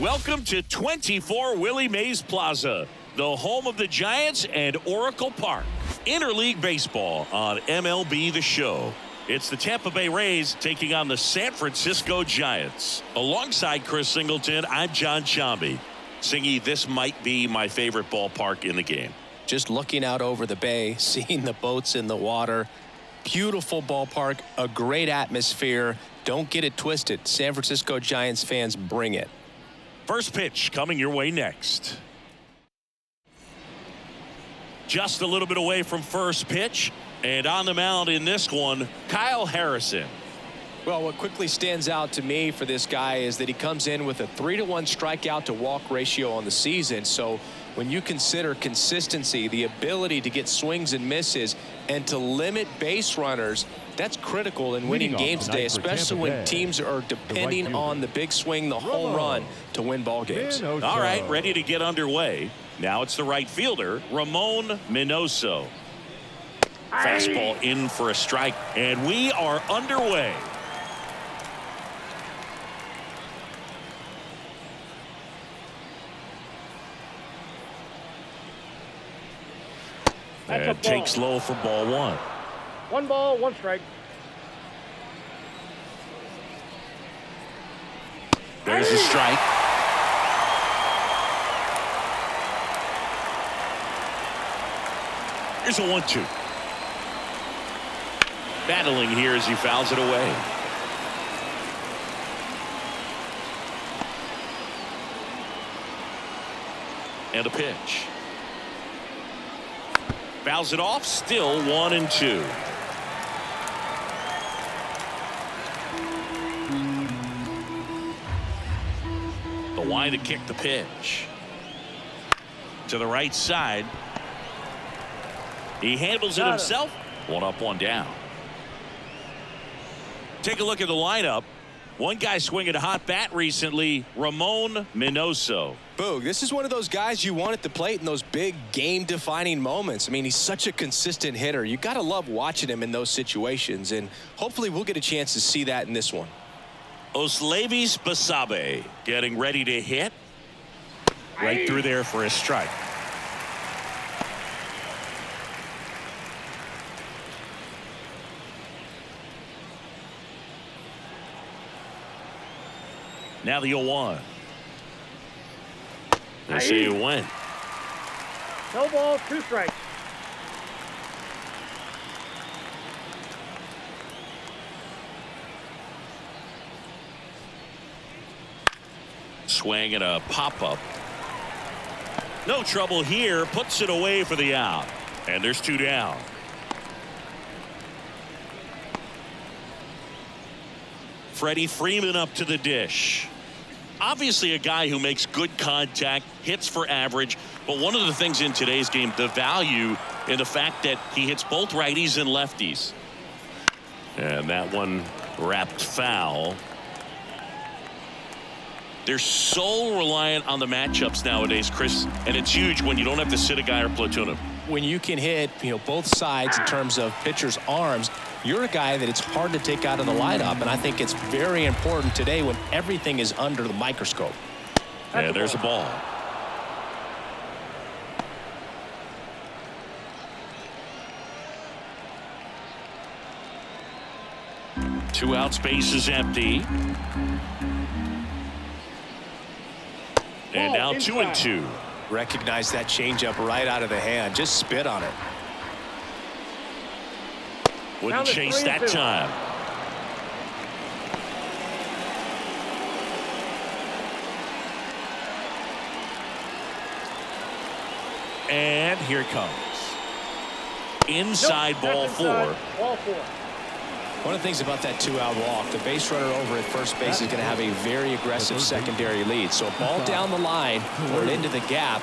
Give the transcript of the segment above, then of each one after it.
Welcome to 24 Willie Mays Plaza, the home of the Giants and Oracle Park. Interleague baseball on MLB The Show. It's the Tampa Bay Rays taking on the San Francisco Giants. Alongside Chris Singleton, I'm John Chambi. Singy, this might be my favorite ballpark in the game. Just looking out over the bay, seeing the boats in the water. Beautiful ballpark, a great atmosphere. Don't get it twisted. San Francisco Giants fans, bring it. First pitch coming your way next. Just a little bit away from first pitch. And on the mound in this one, Kyle Harrison. Well, what quickly stands out to me for this guy is that he comes in with a 3-to-1 strikeout to walk ratio on the season. So when you consider consistency, the ability to get swings and misses and to limit base runners, that's critical in winning games today, especially when teams are depending on the big swing, the home run to win ball games. All right, ready to get underway. Now it's the right fielder, Ramon Minoso. Fastball in for a strike, and we are underway. And takes low for ball one. 1 ball, 1 strike. There's a strike. Here's a 1-2. Battling here as he fouls it away. And a pitch. Fouls it off, still 1-2. The line to kick the pitch. To the right side. He handles it himself. 1 up, 1 down. Take a look at the lineup. One guy swinging a hot bat recently, Ramon Minoso. Boog, this is one of those guys you want at the plate in those big game-defining moments. I mean, he's such a consistent hitter. You got to love watching him in those situations, and hopefully we'll get a chance to see that in this one. Oslevis Basabe getting ready to hit. Right through there for a strike. Now the 0-1. Let's see who went. No ball, 2 strikes. Swing and a pop-up. No trouble here. Puts it away for the out. And there's 2 down. Freddie Freeman up to the dish. Obviously a guy who makes good contact, hits for average, but one of the things in today's game, the value in the fact that he hits both righties and lefties. And that one wrapped foul. They're so reliant on the matchups nowadays, Chris, and it's huge when you don't have to sit a guy or platoon him. When you can hit, both sides in terms of pitchers' arms, you're a guy that it's hard to take out of the lineup, and I think it's very important today when everything is under the microscope. And there's a ball. Two out, space is empty. And now 2-2. Recognize that changeup right out of the hand. Just spit on it. Wouldn't chase that time. And here it comes. Inside ball 4. Ball 4. One of the things about that 2-out walk, the base runner over at first base is going to have a very aggressive secondary lead. So a ball down the line or into the gap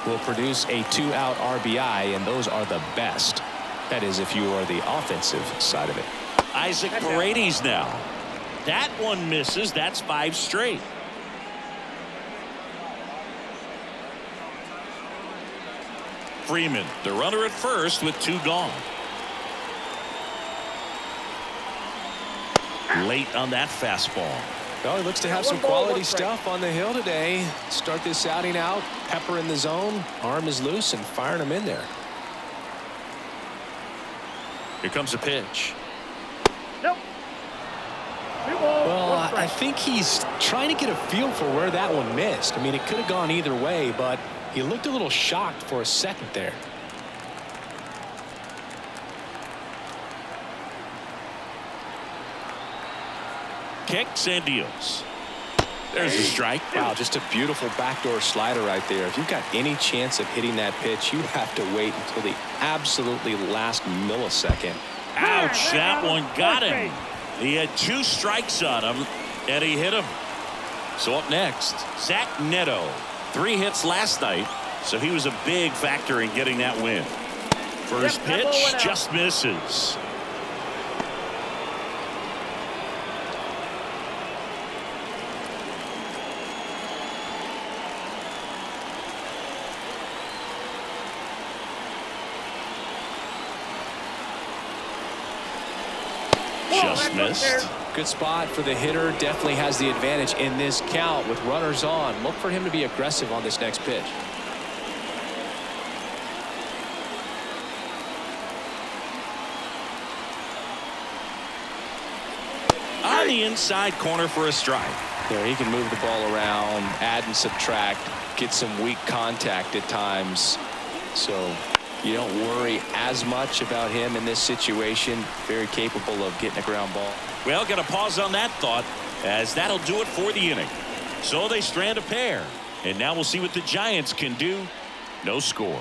will produce a 2-out RBI, and those are the best. That is, if you are the offensive side of it. Isaac Paredes now. That one misses. That's 5 straight. Freeman, the runner at first with 2 gone. Late on that fastball. Well, he looks to have some quality stuff on the hill today. Start this outing out, pepper in the zone, arm is loose, and firing him in there. Here comes a pitch. Nope. Well, I think he's trying to get a feel for where that one missed. I mean, it could have gone either way, but he looked a little shocked for a second there. Kicks and deals. There's a strike. Wow, just a beautiful backdoor slider right there. If you've got any chance of hitting that pitch, you have to wait until the absolutely last millisecond. Ouch, that one got him. He had 2 strikes on him, and he hit him. So up next, Zach Neto. 3 hits last night, so he was a big factor in getting that win. First pitch just misses. Just missed. Good spot for the hitter. Definitely has the advantage in this count with runners on. Look for him to be aggressive on this next pitch. On the inside corner for a strike. There, he can move the ball around, add and subtract, get some weak contact at times. So you don't worry as much about him in this situation. Very capable of getting a ground ball. Well, got to pause on that thought, as that'll do it for the inning. So they strand a pair, and now we'll see what the Giants can do. No score.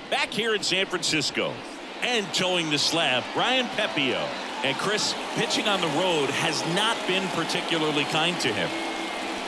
Back here in San Francisco, and towing the slab, Brian Pepio. And Chris, pitching on the road has not been particularly kind to him.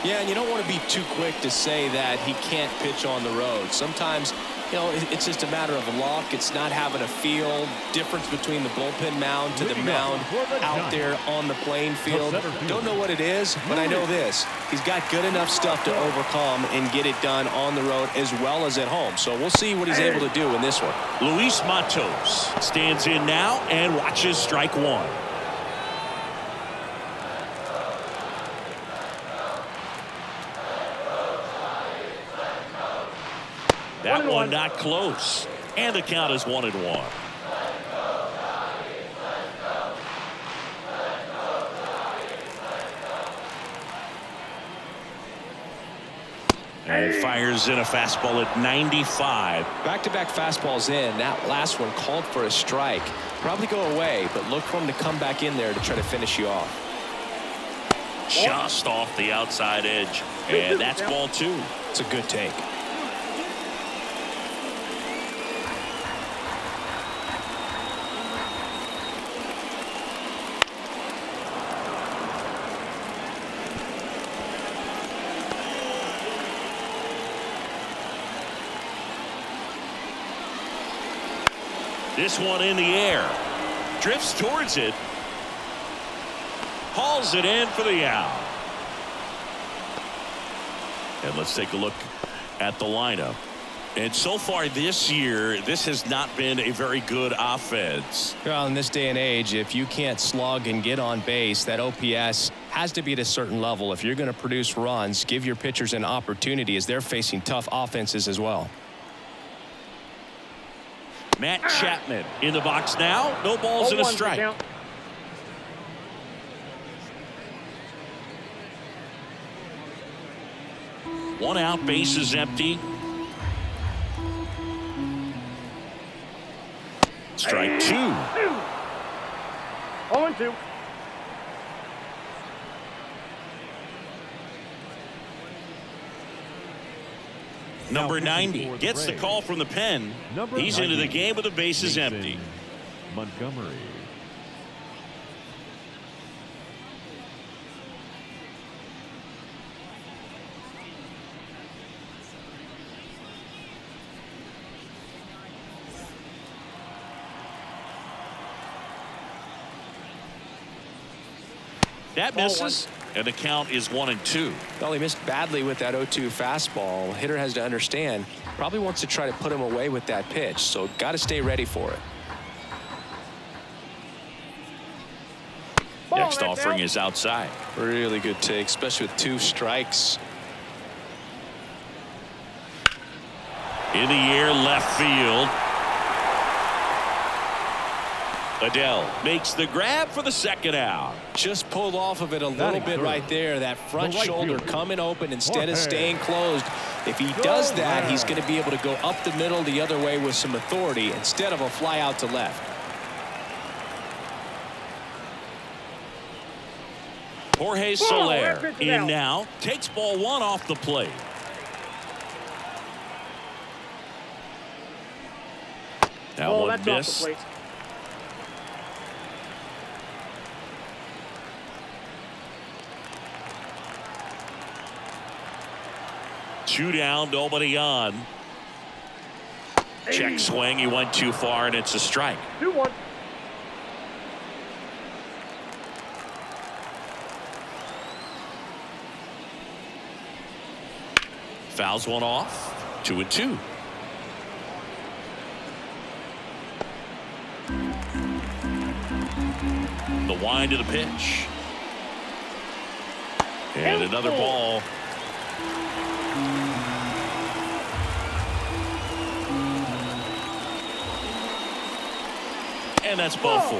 Yeah, and you don't want to be too quick to say that he can't pitch on the road. Sometimes, you know, it's just a matter of luck. It's not having a feel. Difference between the bullpen mound to the mound out there on the playing field. Don't know what it is, but I know this. He's got good enough stuff to overcome and get it done on the road as well as at home. So we'll see what he's able to do in this one. Luis Matos stands in now and watches strike 1. That one not close, and the count is 1-1. And fires in a fastball at 95. Back-to-back fastballs in. That last one called for a strike. Probably go away, but look for him to come back in there to try to finish you off. Just off the outside edge, and that's ball 2. It's a good take. This one in the air. Drifts towards it. Hauls it in for the out. And let's take a look at the lineup. And so far this year, this has not been a very good offense. Well, in this day and age, if you can't slug and get on base, that OPS has to be at a certain level. If you're going to produce runs, give your pitchers an opportunity as they're facing tough offenses as well. Matt Chapman in the box now. No balls and a strike. One out, base is empty. Strike 2. 0-2. Number 90 gets the call from the pen. He's into the game with the bases empty. Montgomery. That misses. And the count is 1-2. Well, he missed badly with that 0-2 fastball. Hitter has to understand, probably wants to try to put him away with that pitch, so got to stay ready for it. Next offering is outside. Really good take, especially with 2 strikes. In the air, left field. Adele makes the grab for the second out. Just pulled off of it a little bit right there. That front shoulder coming open instead of staying closed. If he does that, he's going to be able to go up the middle the other way with some authority instead of a fly out to left. Jorge Soler in now. Takes ball 1 off the plate. That one missed. 2 down, nobody on. Check swing. He went too far, and it's a strike. 2-1. Fouls one off. 2-2. The wind of the pitch. And another ball. And that's ball 4.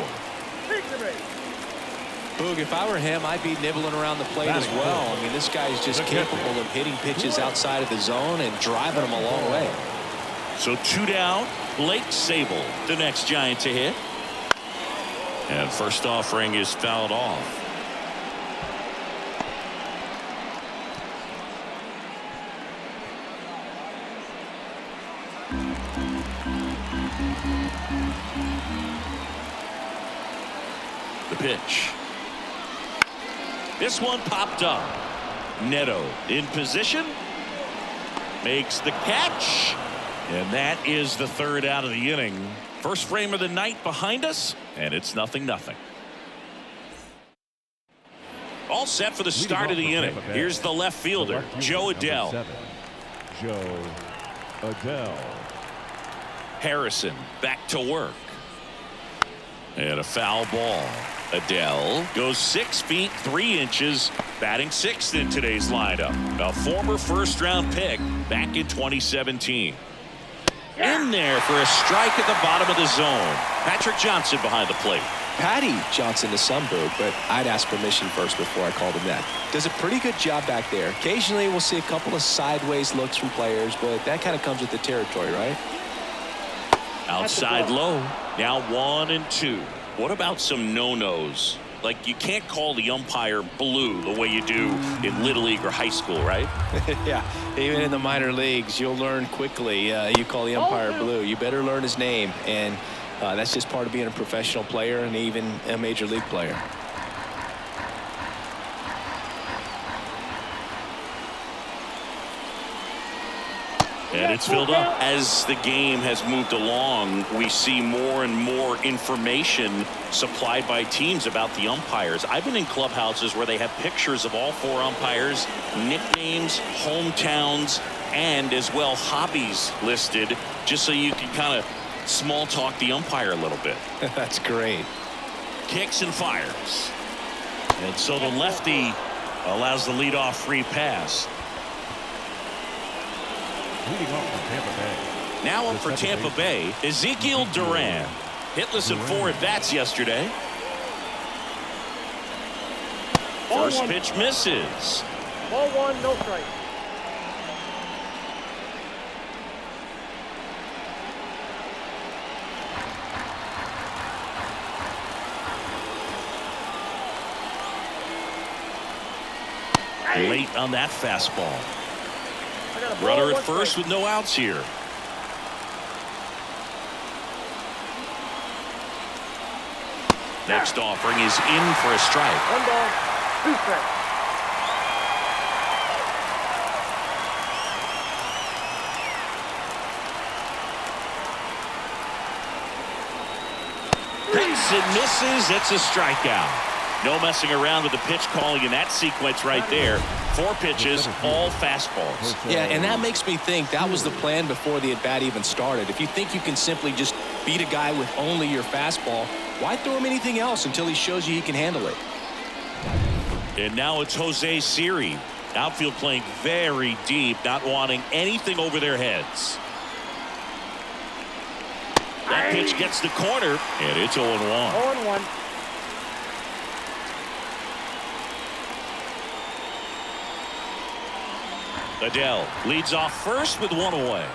Boog, if I were him, I'd be nibbling around the plate as well. I mean, this guy's just capable of hitting pitches outside of the zone and driving them a long way. So 2 down. Blake Sable, the next Giant to hit. And first offering is fouled off. The pitch. This one popped up. Neto in position. Makes the catch. And that is the 3rd out of the inning. First frame of the night behind us, and it's 0-0. All set for the start of the inning. Here's the left fielder, Joe Adele. Joe Adele. Harrison back to work. And a foul ball. Adele goes 6 feet 3 inches, batting 6th in today's lineup. A former first-round pick back in 2017. In there for a strike at the bottom of the zone. Patrick Johnson behind the plate. Patty Johnson to some, Boog, but I'd ask permission first before I called him that. Does a pretty good job back there. Occasionally we'll see a couple of sideways looks from players, but that kind of comes with the territory, right? Outside low. Now 1-2. What about some no-nos? Like, you can't call the umpire blue the way you do in Little League or high school, right? Yeah, even in the minor leagues, you'll learn quickly. You call the umpire blue. You better learn his name, and that's just part of being a professional player and even a major league player. And it's filled up. As the game has moved along, we see more and more information supplied by teams about the umpires. I've been in clubhouses where they have pictures of all 4 umpires, nicknames, hometowns, and as well hobbies listed, just so you can kind of small talk the umpire a little bit. That's great. Kicks and fires. And so the lefty allows the leadoff free pass. Now up for Tampa Bay, Ezekiel Duran. Hitless in 4 at-bats yesterday. First pitch misses. Ball 1, no strike. Late on that fastball. Runner at first with no outs here. Next offering is in for a strike. 1 ball, 2 strikes. Hits and misses. It's a strikeout. No messing around with the pitch calling in that sequence right there. 4 pitches, all fastballs. Yeah, and that makes me think that was the plan before the at-bat even started. If you think you can simply just beat a guy with only your fastball, why throw him anything else until he shows you he can handle it? And now it's Jose Siri. Outfield playing very deep, not wanting anything over their heads. That pitch gets the corner, and it's 0-1. 0-1. Adele leads off first with 1 away.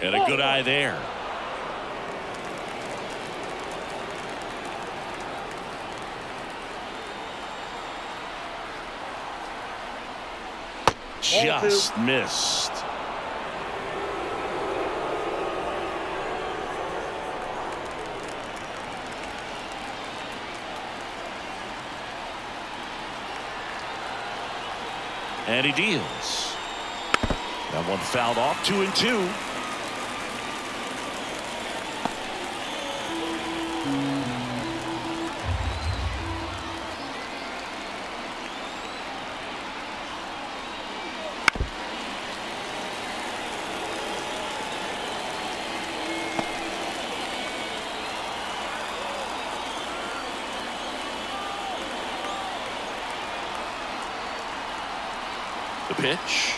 And a good eye there. Just missed. And he deals. That one fouled off. 2-2. The pitch.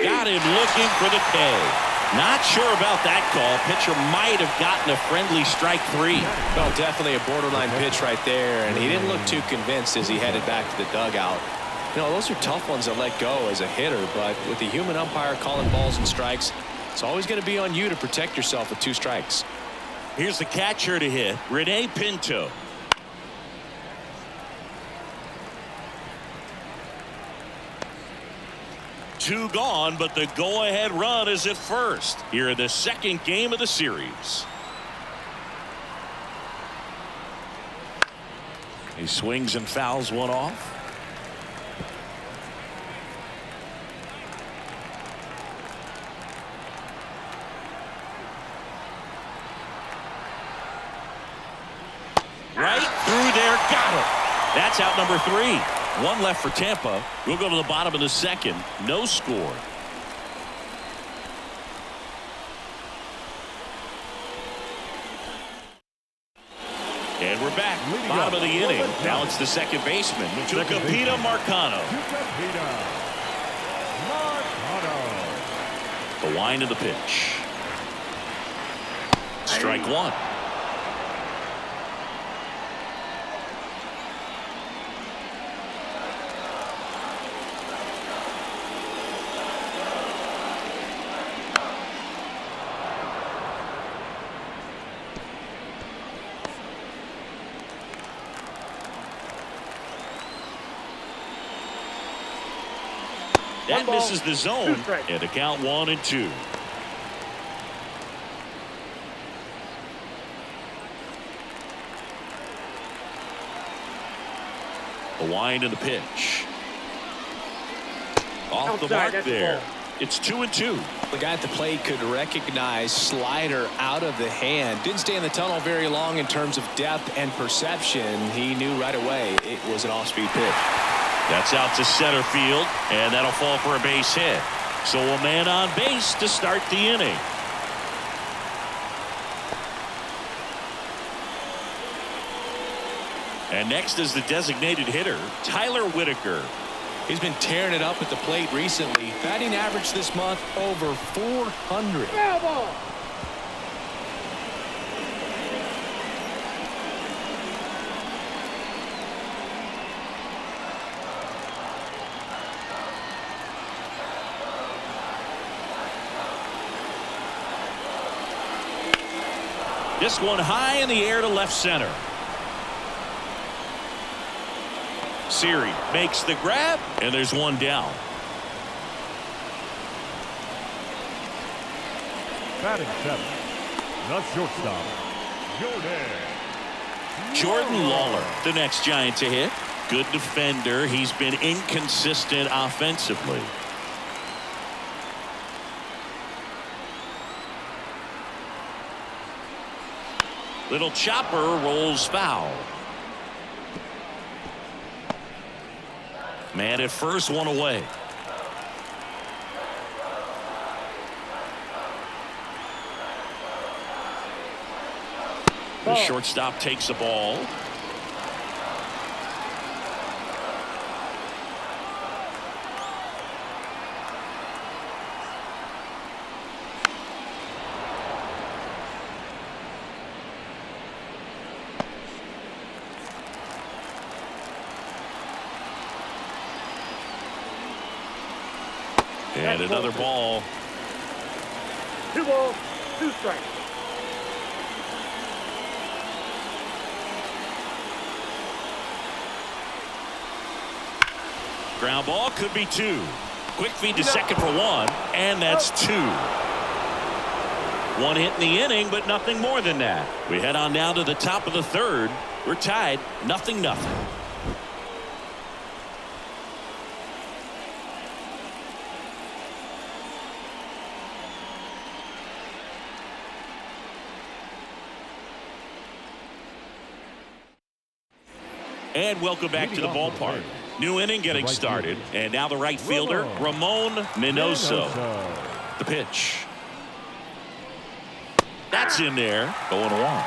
Got him looking for the K. Not sure about that call. Pitcher might have gotten a friendly strike 3. Well, definitely a borderline pitch right there, and he didn't look too convinced as he headed back to the dugout. You know, those are tough ones to let go as a hitter, but with the human umpire calling balls and strikes, it's always going to be on you to protect yourself with 2 strikes. Here's the catcher to hit, Rene Pinto. Two gone, but the go-ahead run is at first here in the second game of the series. He swings and fouls one off. Right through there, got him. That's out number 3. 1 left for Tampa. We'll go to the bottom of the second. No score. And we're back. Bottom of the inning. Now it's the second baseman, Tucupita Marcano. The wind of the pitch. Strike 1. That misses the zone, and the count 1-2. The wind and the pitch. Off the mark there. It's 2-2. The guy at the plate could recognize slider out of the hand. Didn't stay in the tunnel very long in terms of depth and perception. He knew right away it was an off-speed pitch. That's out to center field, and that'll fall for a base hit. So a man on base to start the inning. And next is the designated hitter, Tyler Whitaker. He's been tearing it up at the plate recently. Batting average this month over 400. This one high in the air to left center. Siri makes the grab, and there's one down. Batting 7, the shortstop, Jordan Lawler, the next Giant to hit. Good defender. He's been inconsistent offensively. Little chopper rolls foul. Man at first, one away. The shortstop takes the ball. And another ball. 2 balls, 2 strikes. Ground ball could be 2. Quick feed to second for 1, and that's 2. 1 hit in the inning, but nothing more than that. We head on down to the top of the 3rd. We're tied 0-0. And welcome back to the ballpark. New inning getting started. And now the right fielder, Ramon Minoso. The pitch. That's in there. 0-1.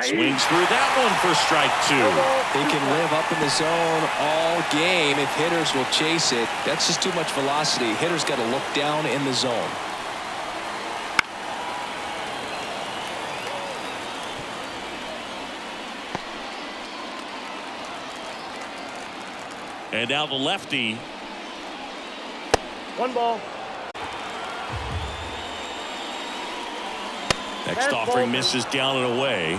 Swings through that one for strike 2. They can live up in the zone all game if hitters will chase it. That's just too much velocity. Hitters got to look down in the zone. And now the lefty. 1 ball. Next offering misses down and away.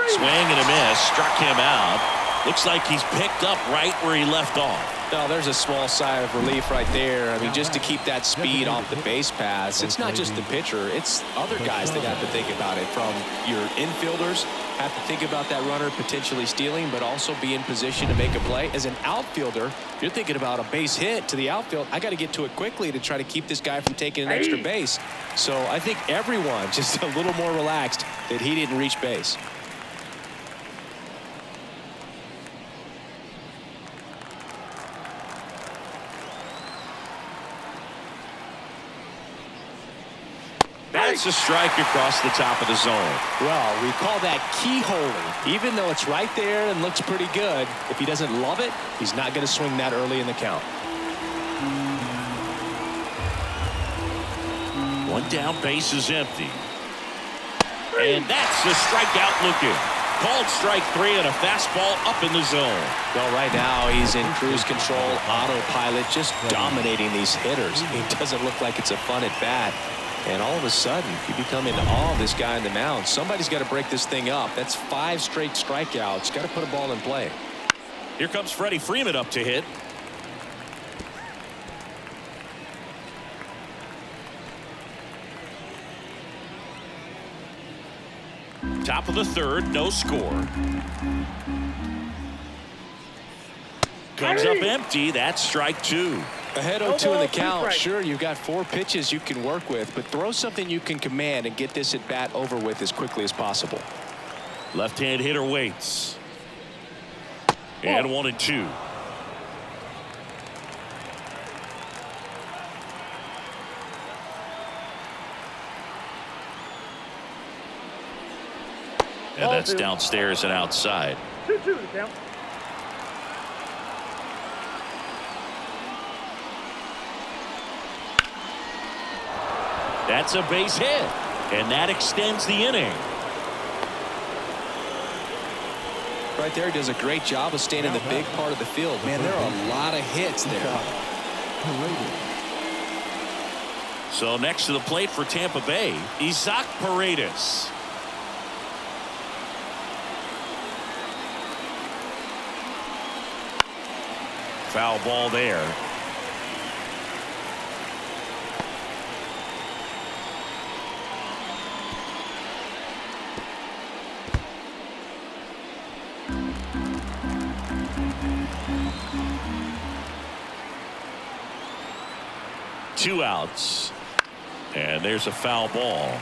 Swing and a miss. Struck him out. Looks like he's picked up right where he left off. No, there's a small sigh of relief right there. I mean, just to keep that speed off the base paths. It's not just the pitcher. It's other guys that have to think about it. From your infielders have to think about that runner potentially stealing, but also be in position to make a play. As an outfielder, you're thinking about a base hit to the outfield. I got to get to it quickly to try to keep this guy from taking an extra base. So I think everyone just a little more relaxed that he didn't reach base. That's a strike across the top of the zone. Well, we call that keyholing. Even though it's right there and looks pretty good, if he doesn't love it, he's not going to swing that early in the count. 1 down, base is empty. And that's the strikeout looking. Called strike 3 and a fastball up in the zone. Well, right now he's in cruise control, autopilot, just dominating these hitters. It doesn't look like it's a fun at bat. And all of a sudden, you become into awe of this guy on the mound. Somebody's got to break this thing up. That's 5 straight strikeouts. Got to put a ball in play. Here comes Freddie Freeman up to hit. Top of the 3rd, no score. Comes up empty. That's strike 2. Ahead 0-2 in the count. Sure, you've got 4 pitches you can work with, but throw something you can command and get this at bat over with as quickly as possible. Left-hand hitter waits. And 1-2. And that's downstairs and outside. 2-2 the count. That's a base hit, and that extends the inning. Right there, he does a great job of staying in the big part of the field. Man, there are a lot of hits there. So next to the plate for Tampa Bay, Isaac Paredes. Foul ball there. Two outs. And there's a foul ball.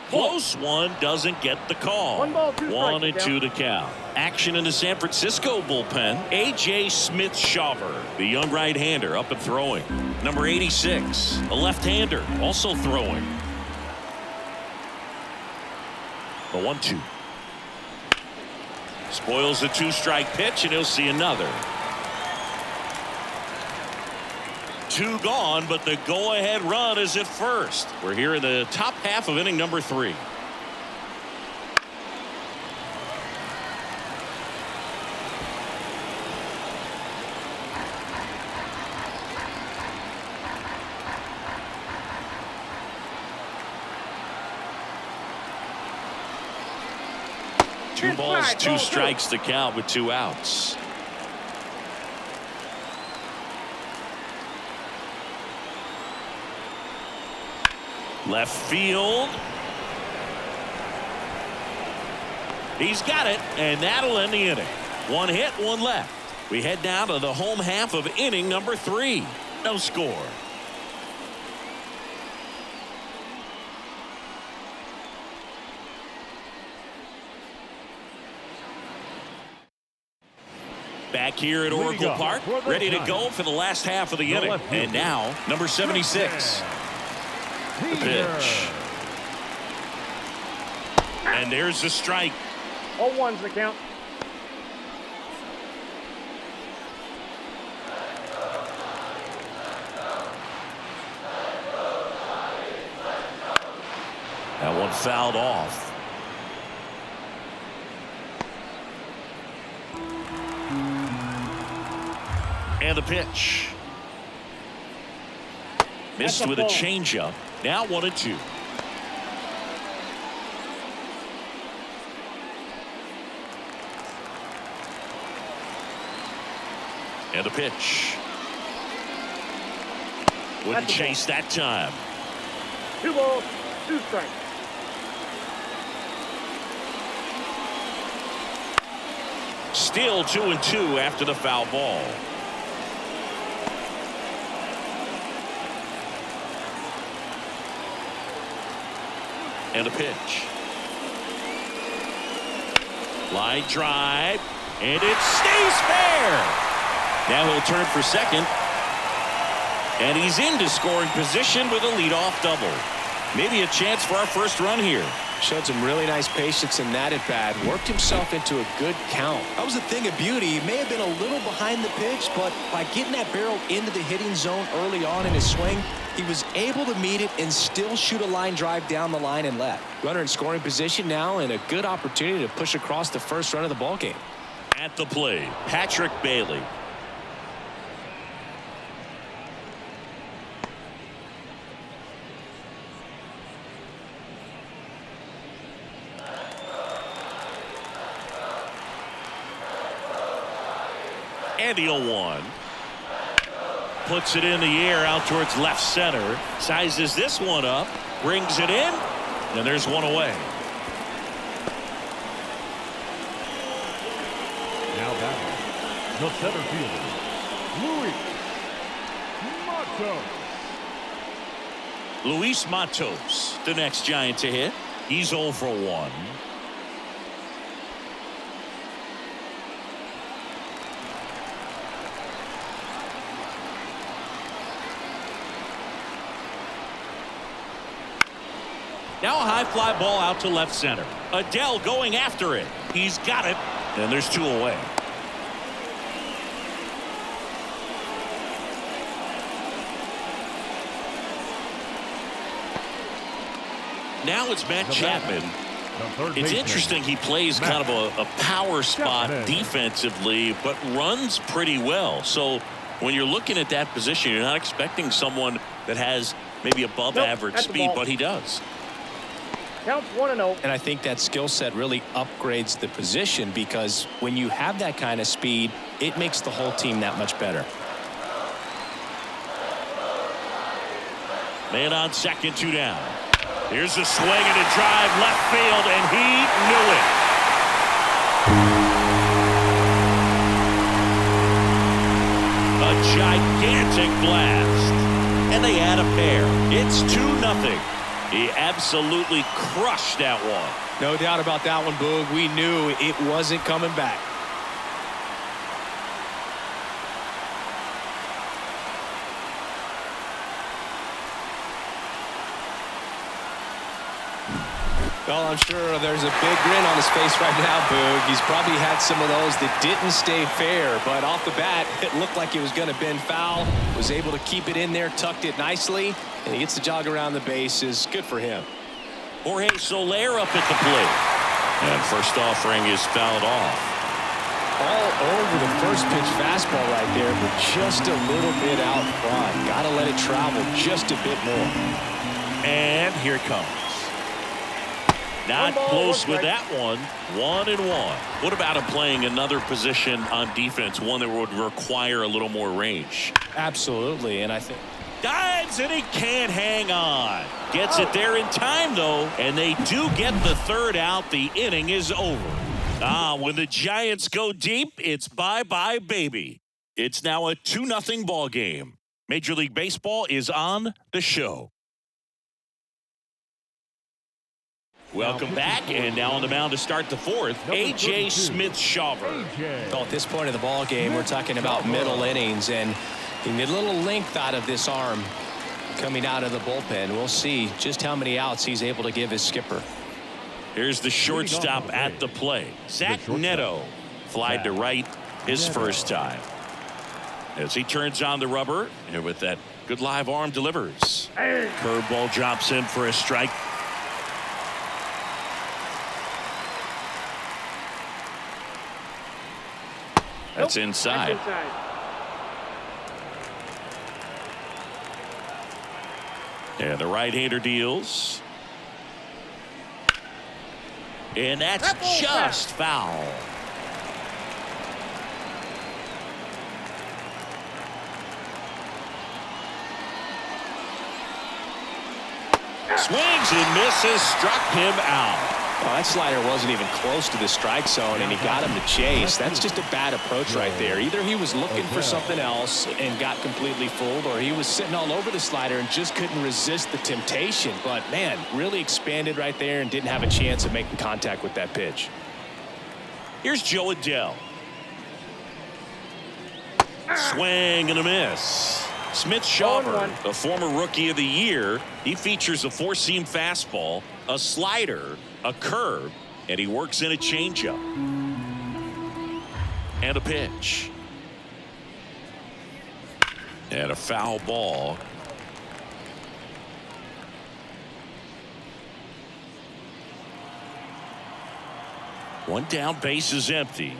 Close one, doesn't get the call. 1 ball, 2 1 and strikes, 2 to count. Action in the San Francisco bullpen. A.J. Smith-Shawver, the young right-hander, up and throwing. Number 86, a left-hander, also throwing. The 1-2. Spoils the 2-strike pitch, and he'll see another. 2 gone, but the go-ahead run is at first. We're here in the top half of inning number 3. Two balls, 2 strikes to count with 2 outs. Left field. He's got it, and that'll end the inning. 1 hit, 1 left. We head down to the home half of inning number 3. No score. Back here at Oracle Park, ready to go for the last half of the inning. And now, number 76. The pitch. And there's the strike. 0-1's the count. That one fouled off. And the pitch. Missed with a changeup. Now 1-2. And the pitch. Wouldn't chase that time. 2 balls, 2 strikes. Still 2-2 after the foul ball. And a pitch. Line drive. And it stays fair. Now he'll turn for second. And he's into scoring position with a leadoff double. Maybe a chance for our first run here. Showed some really nice patience in that at bat. Worked himself into a good count. That was a thing of beauty. He may have been a little behind the pitch, but by getting that barrel into the hitting zone early on in his swing, he was able to meet it and still shoot a line drive down the line and left. Runner in scoring position now, and a good opportunity to push across the first run of the ballgame. At the plate, Patrick Bailey. And the 0-1. Puts it in the air out towards left center. Sizes this one up. Brings it in. And there's one away. Now batting, the center fielder, Luis Matos. Luis Matos, the next Giant to hit. He's 0 for 1. Now a high fly ball out to left center. Adele going after it. He's got it. And there's 2 away. Now it's Matt Chapman. It's interesting he plays kind of a power spot defensively, but runs pretty well. So When you're looking at that position, you're not expecting someone that has maybe above average that's the speed, ball. but he does. Counts 1-0. And I think that skill set really upgrades the position, because when you have that kind of speed, it makes the whole team that much better. Man on second, 2 down. Here's a swing and a drive left field, and he knew it. A gigantic blast, and they add a pair. It's 2-0. He absolutely crushed that one. No doubt about that one, Boog. We knew it wasn't coming back. Well, I'm sure there's a big grin on his face right now, Boog. He's probably had some of those that didn't stay fair, but off the bat, it looked like it was going to bend foul. Was able to keep it in there, tucked it nicely, and he gets the jog around the bases. Good for him. Jorge Soler up at the plate. And first offering is fouled off. All over the first pitch fastball right there, but just a little bit out front. Got to let it travel just a bit more. And here it comes. Not close with that one. 1-1. What about him playing another position on defense, one that would require a little more range? Absolutely, and I think Dives, and he can't hang on. Gets it there in time, though, and they do get the third out. The inning is over. When the Giants go deep, it's bye-bye, baby. It's now a 2-0 ball game. Major League Baseball is on the show. Welcome back, and now on the mound to start the fourth, A.J. Smith-Shawver. at this point of the ball game, we're talking about middle innings, and you need a little length out of this arm coming out of the bullpen. We'll see just how many outs he's able to give his skipper. Here's the shortstop at the plate. Zach Neto flied to right his first time. As he turns on the rubber, and with that good live arm delivers. Curveball drops in for a strike. That's inside. And the right-hander deals. And that's just foul. Swings and misses, struck him out. Well, that slider wasn't even close to the strike zone, and he got him to chase. That's just a bad approach right there. Either he was looking for something else and got completely fooled, or he was sitting all over the slider and just couldn't resist the temptation. But, man, really expanded right there and didn't have a chance of making contact with that pitch. Here's Joe Adele. Swing and a miss. Smith-Shawver, a former Rookie of the Year, he features a four-seam fastball, a slider, a curve, and he works in a changeup. And a pitch. And a foul ball. One down, base is empty.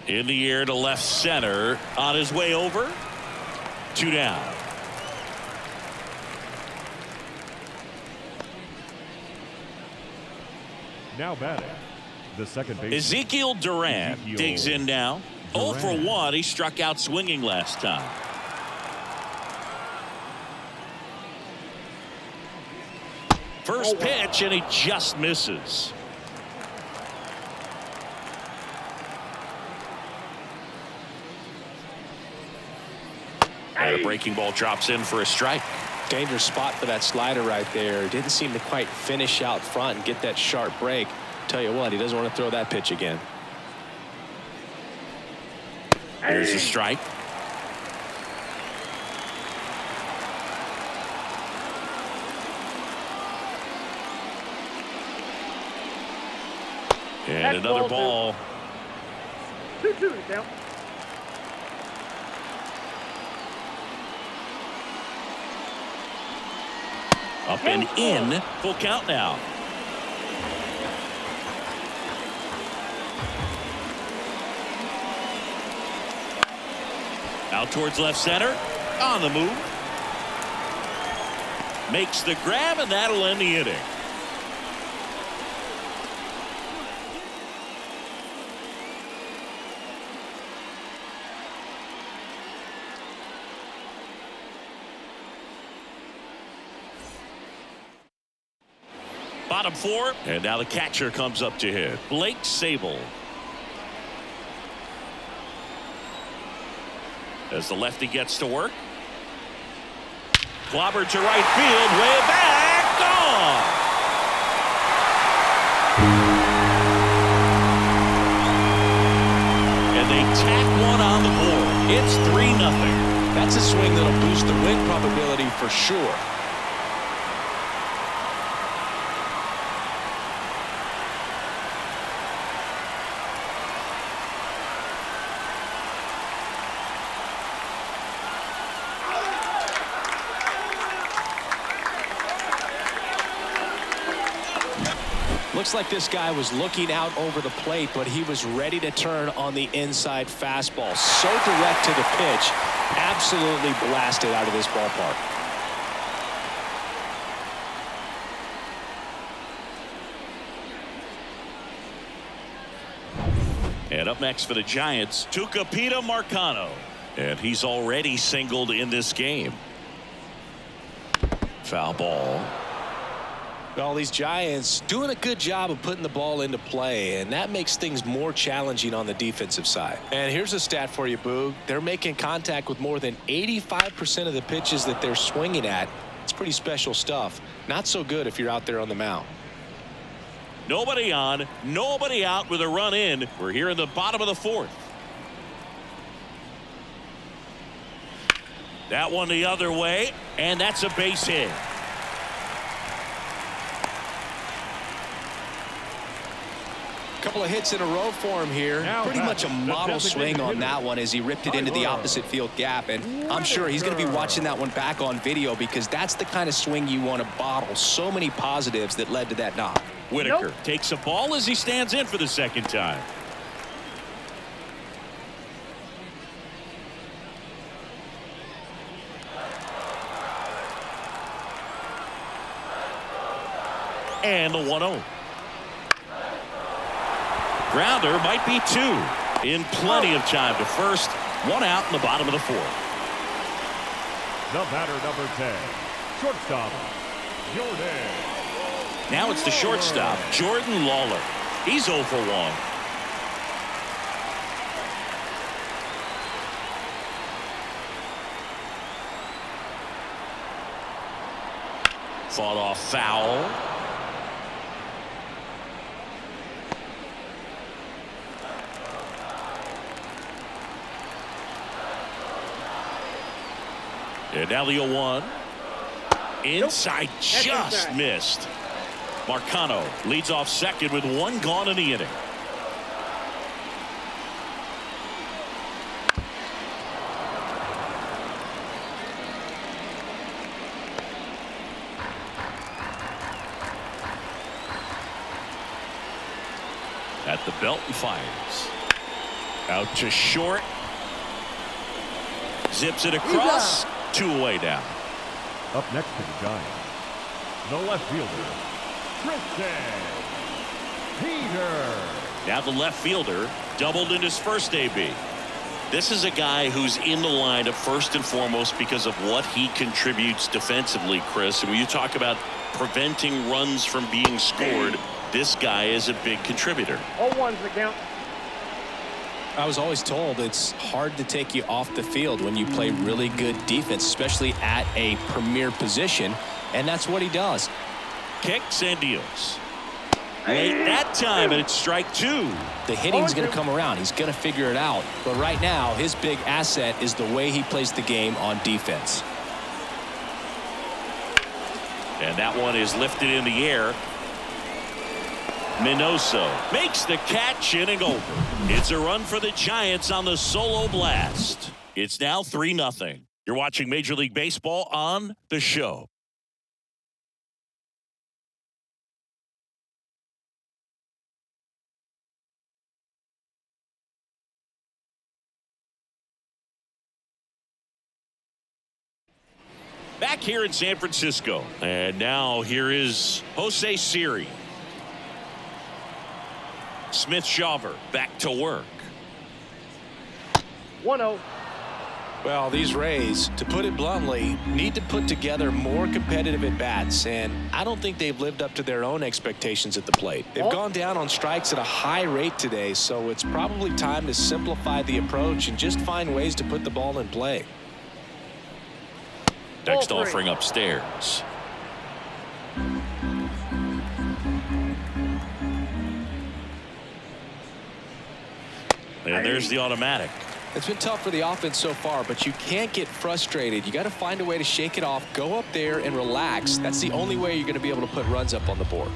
In the air to left center. On his way over. 2 down. Now batting, the second baseman, Ezekiel Duran digs in now. 0 for 1. He struck out swinging last time. First pitch, and he just misses. And a breaking ball drops in for a strike. Dangerous spot for that slider right there. Didn't seem to quite finish out front and get that sharp break. Tell you what, he doesn't want to throw that pitch again. Here's a strike. And another ball. 2-2 count. Up and in. Full count now. Out towards left center. On the move. Makes the grab, and that'll end the inning. Bottom four, and now the catcher comes up to hit. Blake Sable. As the lefty gets to work. Clobbered to right field, way back, gone. And they tack one on the board. It's 3-0. That's a swing that'll boost the win probability for sure. Looks like this guy was looking out over the plate, but he was ready to turn on the inside fastball. So direct to the pitch, absolutely blasted out of this ballpark. And up next for the Giants, Tucupita Marcano. And he's already singled in this game. Foul ball. Well, these Giants doing a good job of putting the ball into play, and that makes things more challenging on the defensive side. And here's a stat for you, Boog. They're making contact with more than 85% of the pitches that they're swinging at. It's pretty special stuff. Not so good if you're out there on the mound. Nobody on, nobody out with a run in. We're here in the bottom of the fourth. That one the other way, and that's a base hit. Couple of hits in a row for him here. Pretty much a model swing on that one as he ripped it into the opposite field gap. And I'm sure he's going to be watching that one back on video because that's the kind of swing you want to bottle. So many positives that led to that knock. Whitaker takes a ball as he stands in for the second time. And the 1-0. Grounder might be two. In plenty of time to first. One out in the bottom of the fourth. The batter, number 10, shortstop, Jorge. Now it's the shortstop, Jordan Lawler. He's 0 for 1. Fought off foul. And now the 0-1. Inside, just missed. Marcano leads off second with one gone in the inning. At the belt and fires. Out to short. Zips it across. 2 away down. Up next to the Giants, the left fielder, Tristan Peter. Now the left fielder doubled in his first AB. This is a guy who's in the lineup first and foremost because of what he contributes defensively, Chris. And when you talk about preventing runs from being scored, this guy is a big contributor. 0-1's the count. I was always told it's hard to take you off the field when you play really good defense, especially at a premier position, and that's what he does. Kicks and deals. Late that time, and it's strike 2. The hitting's going to come around. He's going to figure it out. But right now, his big asset is the way he plays the game on defense. And that one is lifted in the air. Minoso makes the catch, inning over. It's a run for the Giants on the solo blast. It's now 3-0. You're watching Major League Baseball on The Show. back here in San Francisco. And now here is Jose Siri. Smith-Shawver back to work. 1-0. Well, these Rays, to put it bluntly, need to put together more competitive at-bats, and I don't think they've lived up to their own expectations at the plate. They've gone down on strikes at a high rate today, so it's probably time to simplify the approach and just find ways to put the ball in play. Next offering upstairs. And there's the automatic. It's been tough for the offense so far, but you can't get frustrated. You got to find a way to shake it off, go up there and relax. That's the only way you're going to be able to put runs up on the board.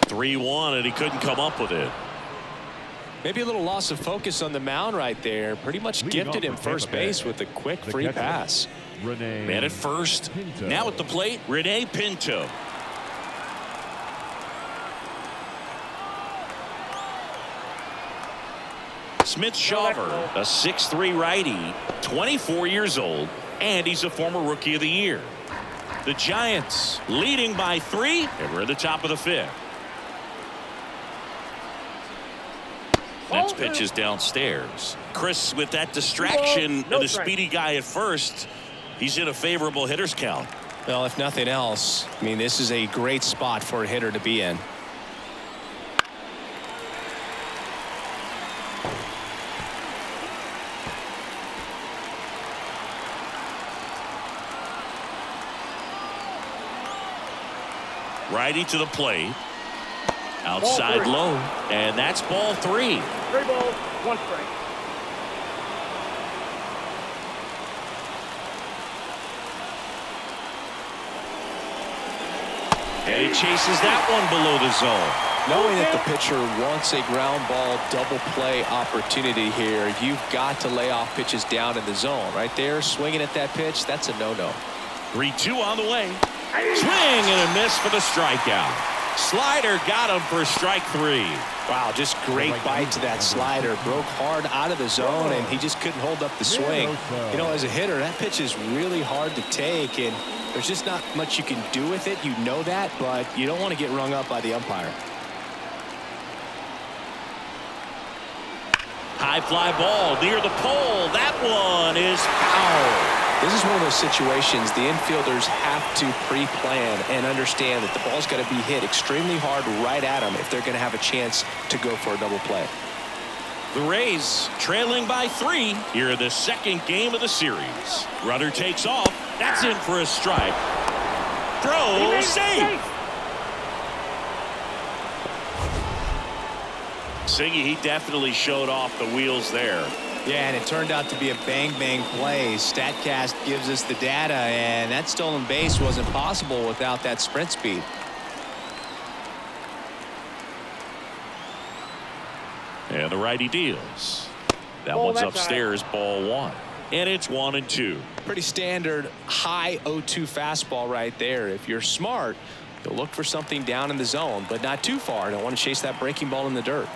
3-1, and he couldn't come up with it. Maybe a little loss of focus on the mound right there. Pretty much gifted him first base with a quick free pass. Man at first. Now at the plate, Rene Pinto. Smith-Shawver, a 6'3" righty, 24 years old, and he's a former Rookie of the Year. The Giants leading by 3, and we're at the top of the 5th. Next pitch is downstairs. Chris, with that distraction and the speedy guy at first, he's in a favorable hitter's count. Well, if nothing else, I mean, this is a great spot for a hitter to be in. Righty to the plate. Outside low. And that's ball 3. 3 balls, 1 strike. And he chases that one below the zone. Knowing that the pitcher wants a ground ball double play opportunity here, you've got to lay off pitches down in the zone. Right there, swinging at that pitch, that's a no-no. 3-2 on the way. Swing and a miss for the strikeout. Slider got him for strike 3. Wow, just great bite to that slider. Broke hard out of the zone, and he just couldn't hold up the swing. You know, as a hitter, that pitch is really hard to take, and there's just not much you can do with it. You know that, but you don't want to get rung up by the umpire. High fly ball near the pole. That one is foul. This is one of those situations the infielders have to pre-plan and understand that the ball's got to be hit extremely hard right at them if they're going to have a chance to go for a double play. The Rays trailing by 3 here in the 2nd game of the series. Runner takes off. That's in for a strike. Throw safe. Singy, he definitely showed off the wheels there. Yeah, and it turned out to be a bang-bang play. StatCast gives us the data, and that stolen base wasn't possible without that sprint speed. And the righty deals. That one's upstairs, ball 1. And it's 1-2. Pretty standard high 0-2 fastball right there. If you're smart, you'll look for something down in the zone, but not too far. Don't want to chase that breaking ball in the dirt.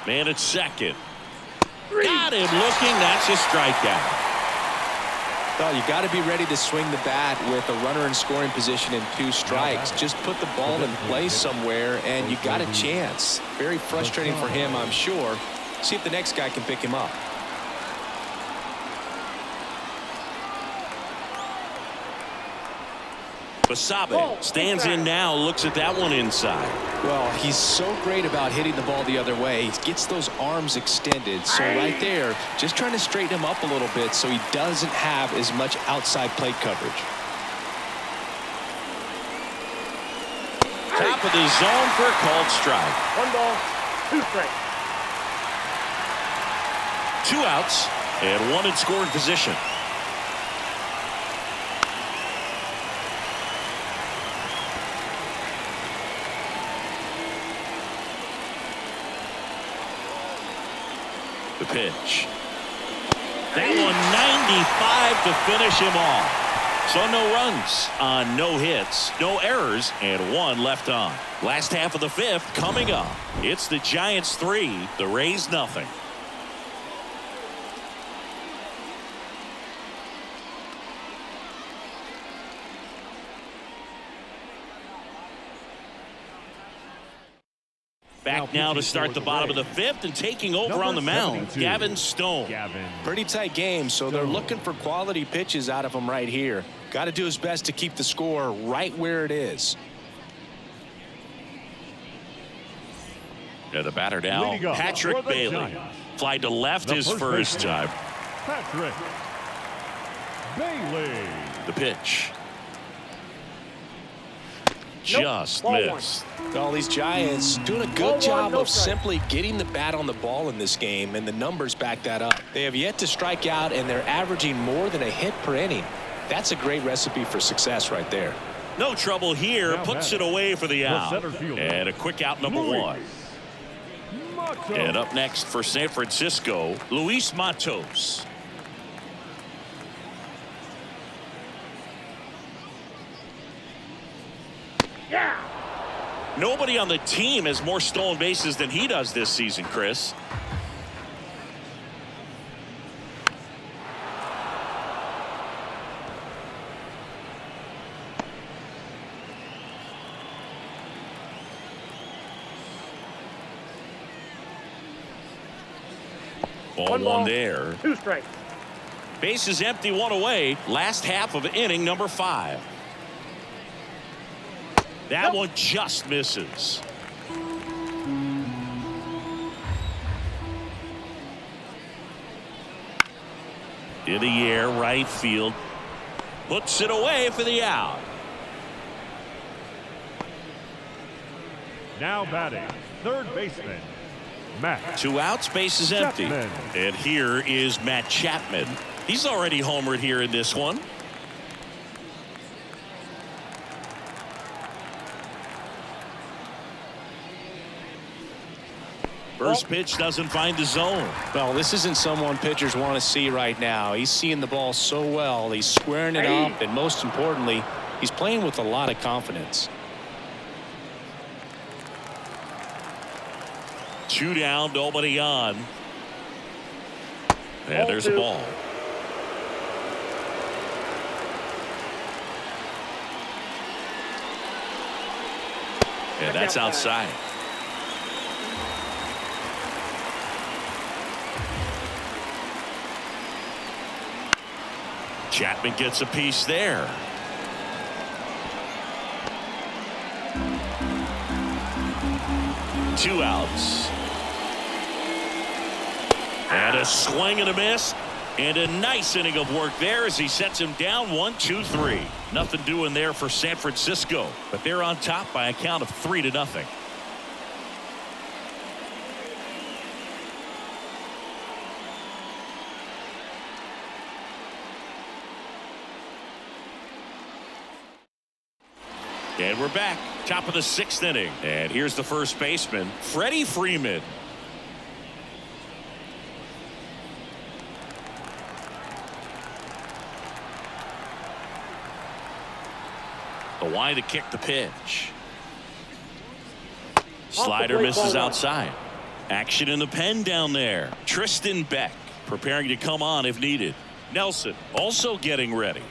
Man at second. Got him looking. That's a strikeout. Well, you got to be ready to swing the bat with a runner in scoring position and 2 strikes. Just put the ball in play somewhere, and you got a chance. Very frustrating for him, I'm sure. See if the next guy can pick him up. Basabe stands in now, looks at that one inside. Well, he's so great about hitting the ball the other way. He gets those arms extended. So right there, just trying to straighten him up a little bit so he doesn't have as much outside plate coverage. Top of the zone for a called strike. 1 ball, 2 strikes. 2 outs and 1 in scoring position. The pitch. That one 95 to finish him off. So no runs on no hits, no errors, and 1 left on. Last half of the 5th coming up. It's the Giants 3, the Rays nothing. Back now to start the bottom of the fifth and taking over on the mound, Gavin Stone. Pretty tight game, so they're looking for quality pitches out of him right here. Got to do his best to keep the score right where it is. Yeah, the batter now, Patrick Bailey. Fly to left his first time. Patrick Bailey. The pitch. Just missed. All these Giants doing a good job of simply getting the bat on the ball in this game, and the numbers back that up. They have yet to strike out, and they're averaging more than a hit per inning. That's a great recipe for success right there. No trouble here. Puts it away for the out. And a quick out, number one. And up next for San Francisco, Luis Matos. Nobody on the team has more stolen bases than he does this season, Chris. Ball one there. 2 strikes. Base is empty, one away. Last half of inning number 5. That one just misses. In the air, right field. Puts it away for the out. Now batting, third baseman, Matt. 2 outs, base is empty. Chapman. And here is Matt Chapman. He's already homered here in this one. First pitch doesn't find the zone. Well, this isn't someone pitchers want to see right now. He's seeing the ball so well. He's squaring it up, and most importantly, he's playing with a lot of confidence. 2 down, nobody on. And there's a ball. And that's outside. Chapman gets a piece there. Two outs. And a swing and a miss. And a nice inning of work there as he sets him down 1-2-3. Nothing doing there for San Francisco, but they're on top by a count of 3-0. And we're back, top of the 6th inning. And here's the first baseman, Freddie Freeman. The line to kick the pitch. Slider misses outside. Action in the pen down there. Tristan Beck preparing to come on if needed. Nelson also getting ready.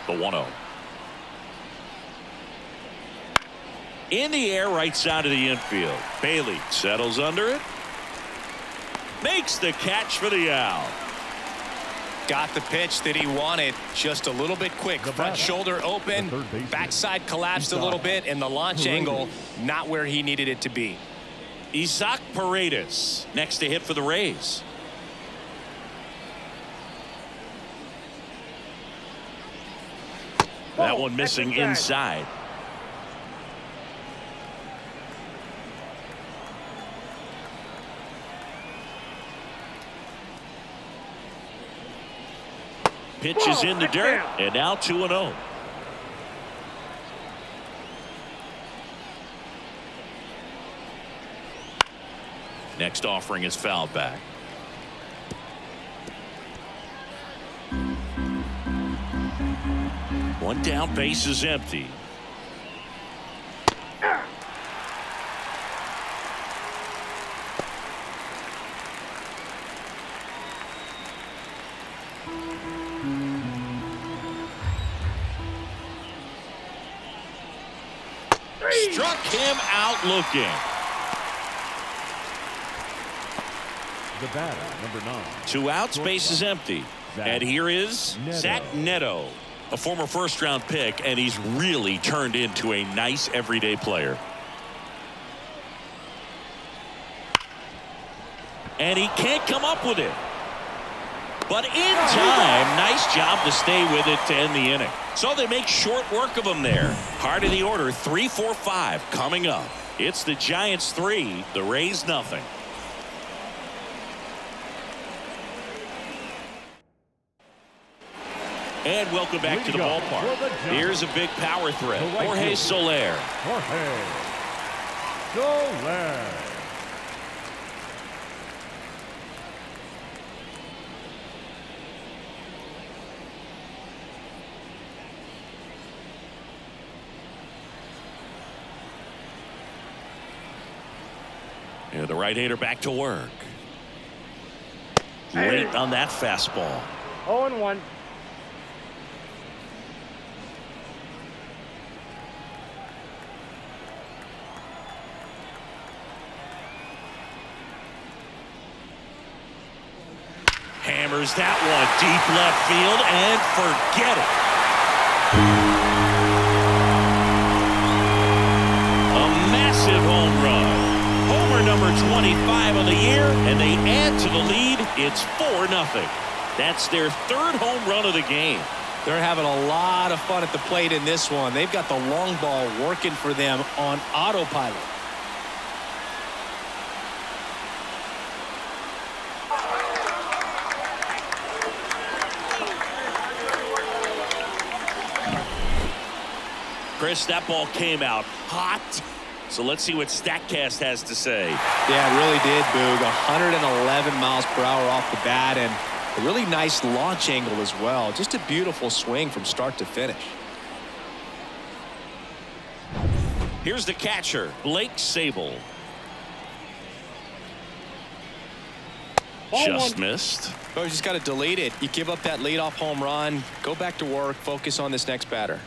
The 1-0. In the air, right side of the infield. Bailey settles under it. Makes the catch for the out. Got the pitch that he wanted, just a little bit quick. Front shoulder open, backside collapsed a little bit, and the launch angle not where he needed it to be. Isaac Paredes next to hit for the Rays. That one missing inside. Pitch is in the dirt, and now 2-0. Next offering is fouled back. One down, base is empty. struck him out looking. The batter, number 9. 2 outs, base is empty. And here is Zach Neto, a former first-round pick, and he's really turned into a nice everyday player. And he can't come up with it. But in time, nice job to stay with it to end the inning. So they make short work of him there. Heart of the order, 3, 4, 5 coming up. It's the Giants 3, the Rays nothing. And welcome back to the ballpark. Here's a big power threat. Jorge Soler. Jorge Soler. Yeah, the right-hander back to work. Late on that fastball. 0-1. Hammers that one deep left field and forget it. A massive home run. Homer number 25 of the year, and they add to the lead. It's 4-0. That's their 3rd home run of the game. They're having a lot of fun at the plate in this one. They've got the long ball working for them on autopilot. Chris, that ball came out hot. So let's see what StatCast has to say. Yeah, it really did, Boog. 111 miles per hour off the bat, and a really nice launch angle as well. Just a beautiful swing from start to finish. Here's the catcher, Blake Sable. Just missed. Oh, you just got to delete it. You give up that leadoff home run, go back to work, focus on this next batter.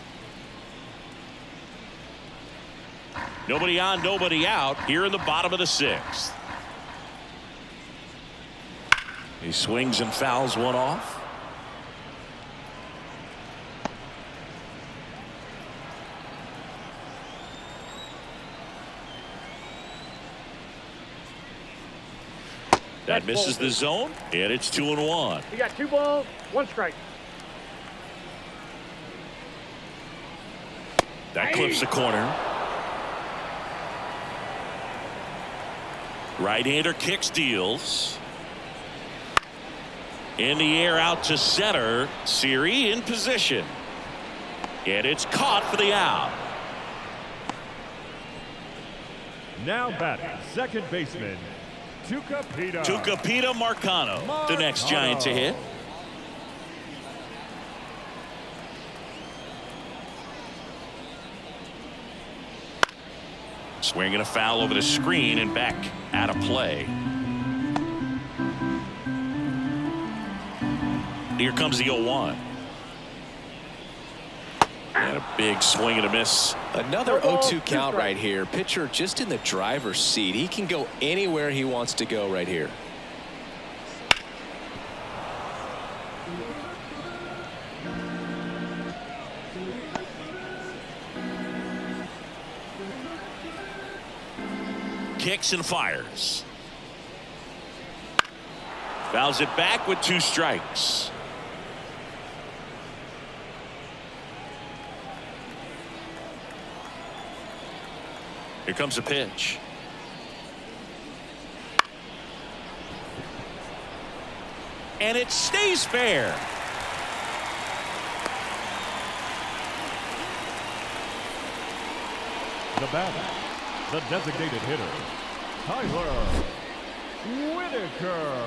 Nobody on, nobody out here in the bottom of the 6th. He swings and fouls one off. That misses the zone, and it's 2-1. You got 2 balls, 1 strike. That clips the corner. Right-hander kicks, deals. In the air out to center. Siri in position. And it's caught for the out. Now batting, second baseman, Tucupita Marcano, the next Giant to hit. Swinging a foul over the screen and back out of play. Here comes the 0-1. And a big swing and a miss. Another 0-2 count right here. Pitcher just in the driver's seat. He can go anywhere he wants to go right here. Kicks and fires. Fouls it back with 2 strikes. Here comes a pitch. And it stays fair. The batter, the designated hitter, Tyler Whitaker.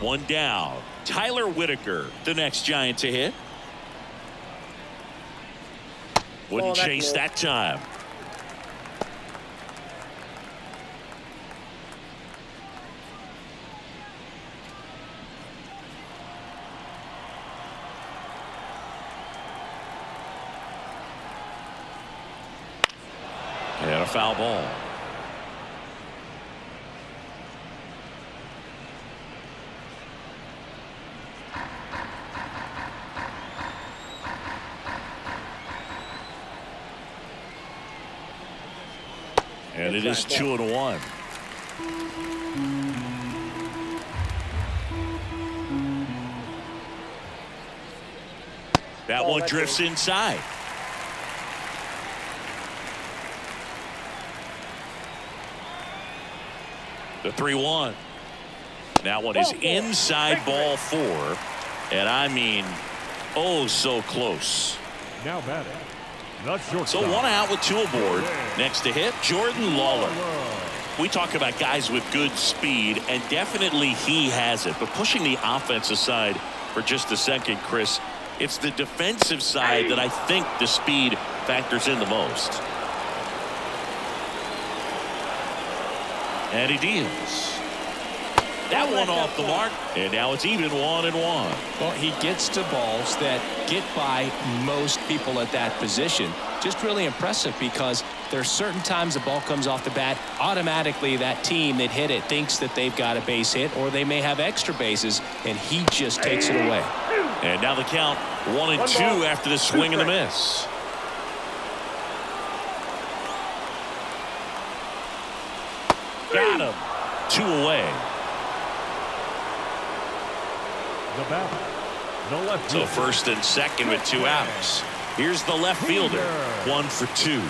One down. Tyler Whitaker, the next Giant to hit. Wouldn't chase that time. foul ball. And it is 2-1. That one drifts inside. The 3-1. That one is inside ball 4. And I mean, oh, so close. Now batting. The shortstop. So 1 out with 2 aboard. Next to hit, Jordan Lawler. We talk about guys with good speed, and definitely he has it. But pushing the offense aside for just a second, Chris, it's the defensive side that I think the speed factors in the most. And he deals. That one off the mark, and now it's even 1-1. Well, he gets to balls that get by most people at that position. Just really impressive, because there's certain times the ball comes off the bat, automatically that team that hit it thinks that they've got a base hit, or they may have extra bases, and he just takes it away. And now the count 1-2 after the swing and the miss. Got him. 2 away. The batter. The left So fielder. first and second with 2 outs. Here's the left fielder. 1 for 2.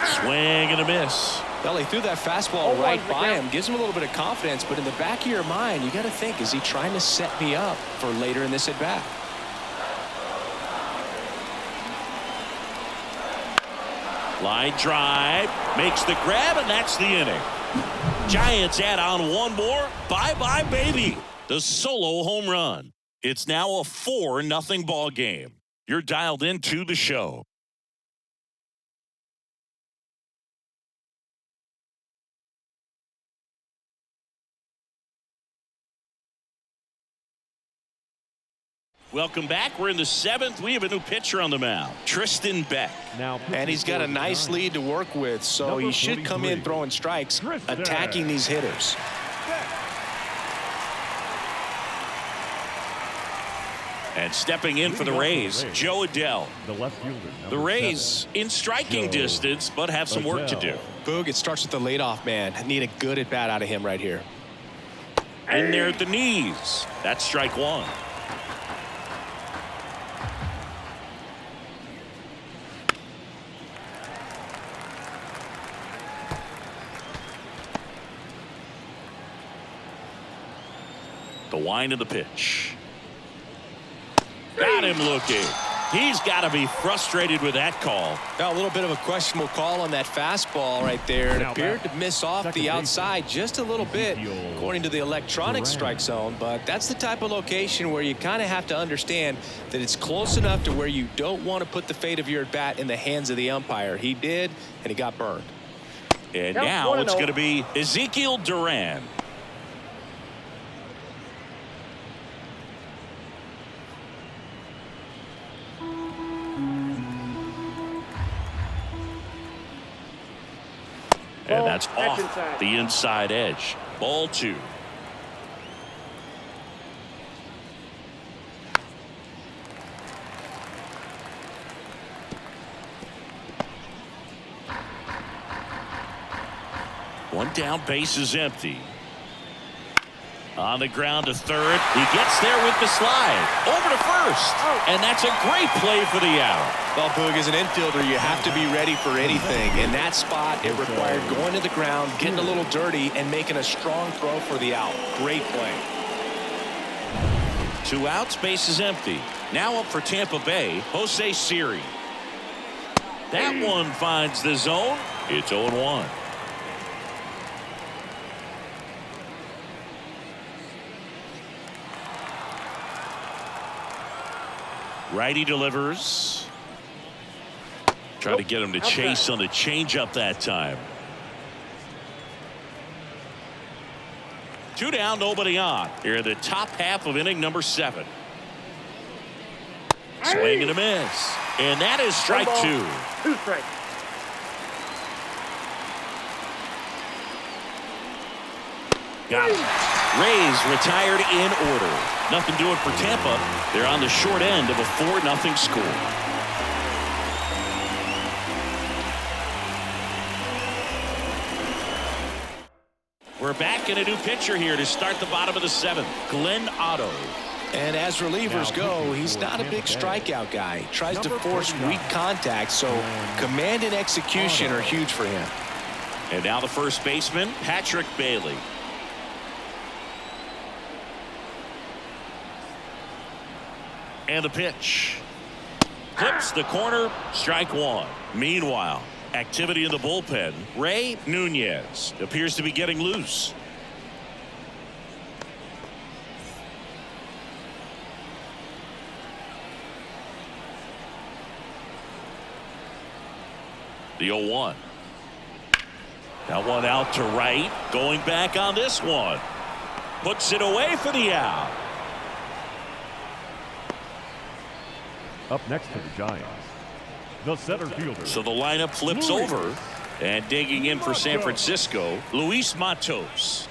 Swing and a miss. Well, he threw that fastball right by him, gives him a little bit of confidence, but in the back of your mind, you got to think, is he trying to set me up for later in this at bat? Line drive, makes the grab, and that's the inning. Giants add on 1 more. Bye-bye, baby. The solo home run. It's now a 4-0 ball game. You're dialed into the show. Welcome back. We're in the 7th. We have a new pitcher on the mound, Tristan Beck. Now, And he's got a nice lead to work with, so he should come in throwing strikes, attacking these hitters. And stepping in for the Rays, Joe Adell. The left fielder. The Rays in striking distance, but have some work to do. Boog, it starts with the leadoff man. Need a good at bat out of him right here. In there at the knees. That's strike 1. The wind of the pitch. Got him looking. He's got to be frustrated with that call. Now, a little bit of a questionable call on that fastball right there. It appeared to miss off the outside just a little bit, according to the electronic strike zone. But that's the type of location where you kind of have to understand that it's close enough to where you don't want to put the fate of your at bat in the hands of the umpire. He did, and he got burned. And now it's going to be Ezekiel Duran. And that's off the inside edge. Ball 2. One down, base is empty. On the ground to third. He gets there with the slide. Over to first. And that's a great play for the out. Well, Boog, as an infielder, you have to be ready for anything. In that spot, it required going to the ground, getting a little dirty, and making a strong throw for the out. Great play. 2 outs, base is empty. Now up for Tampa Bay, Jose Siri. That one finds the zone. It's 0-1. Righty delivers. Trying to get him to chase on the changeup that time. 2 down, nobody on. Here in the top half of inning number 7. Swing and a miss. And that is strike 2. 2 strikes. Got it. Rays retired in order. Nothing doing for Tampa. They're on the short end of a 4-0 score. We're back in a new pitcher here to start the bottom of the 7th. Glenn Otto. And as relievers go, he's not a big strikeout guy. Tries to force weak contact, so command and execution are huge for him. And now the first baseman, Patrick Bailey. And the pitch. Clips the corner, strike 1. Meanwhile, activity in the bullpen. Ray Nunez appears to be getting loose. The 0-1. That one out to right. Going back on this one. Puts it away for the out. Up next for the Giants, the center fielder. So the lineup flips over, and digging in for San Francisco, Luis Matos.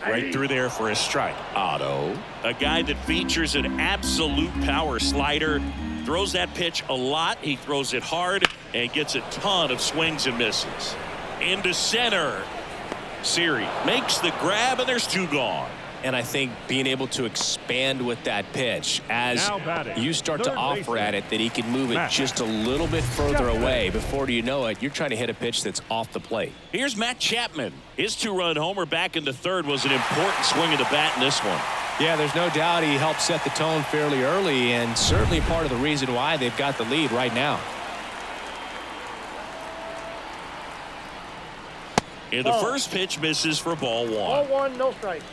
Right through there for a strike. Otto, a guy that features an absolute power slider, throws that pitch a lot. He throws it hard and gets a ton of swings and misses. Into center. Siri makes the grab, and there's 2 gone. And I think being able to expand with that pitch as you start to offer at it that he can move it just a little bit further away. Before you know it, you're trying to hit a pitch that's off the plate. Here's Matt Chapman. His 2-run homer back in the 3rd was an important swing of the bat in this one. Yeah, there's no doubt he helped set the tone fairly early, and certainly part of the reason why they've got the lead right now. And the first pitch misses for ball 1. Ball 1, no strikes.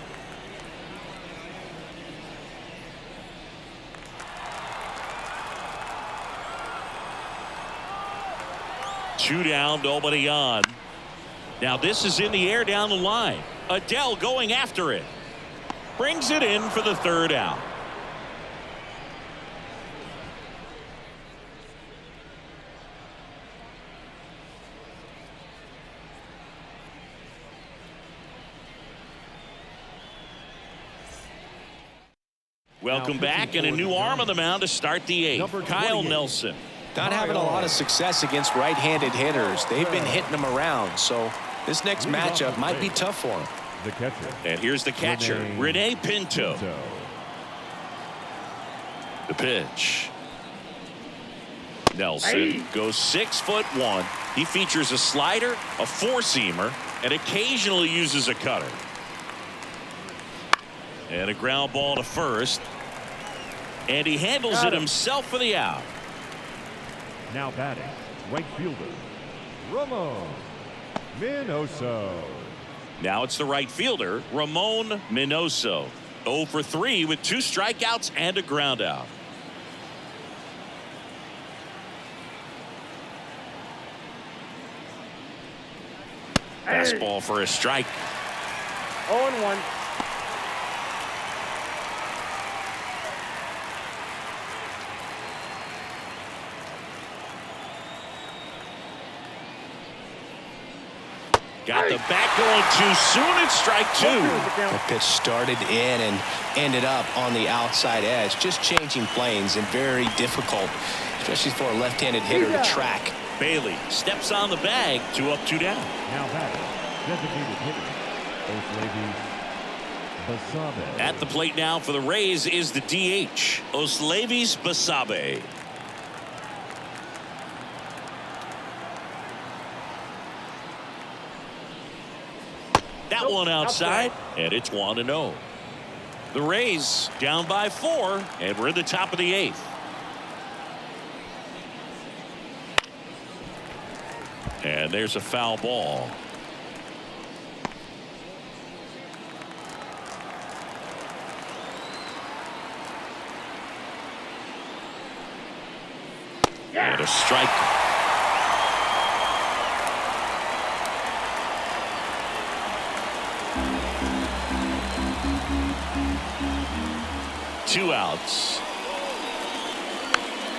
Two down, nobody on. Now this is in the air down the line. Adele going after it. Brings it in for the 3rd out. Welcome back, and a new arm on the mound to start the 8th. Kyle Nelson. Not having a lot of success against right-handed hitters. They've been hitting them around, so this next matchup might be tough for him. The catcher. And here's the catcher, Rene Pinto. The pitch. Nelson goes 6'1". He features a slider, a 4-seamer, and occasionally uses a cutter. And a ground ball to first. And he handles it himself for the out. Now batting, right fielder, Ramon Minoso. Now it's the right fielder, Ramon Minoso. 0 for 3 with 2 strikeouts and a ground out. Fastball for a strike. 0-1. Got the bat going too soon. It's strike 2. The pitch started in and ended up on the outside edge. Just changing planes and very difficult, especially for a left-handed hitter to track. Bailey steps on the bag. 2 up, 2 down. Now batting, designated hitter, Oslevis Basabe. At the plate now for the Rays is the DH, Oslevis Basabe. That one outside, and it's 1-0. The Rays down by 4, and we're in the top of the 8th. And there's a foul ball. And a strike. 2 outs.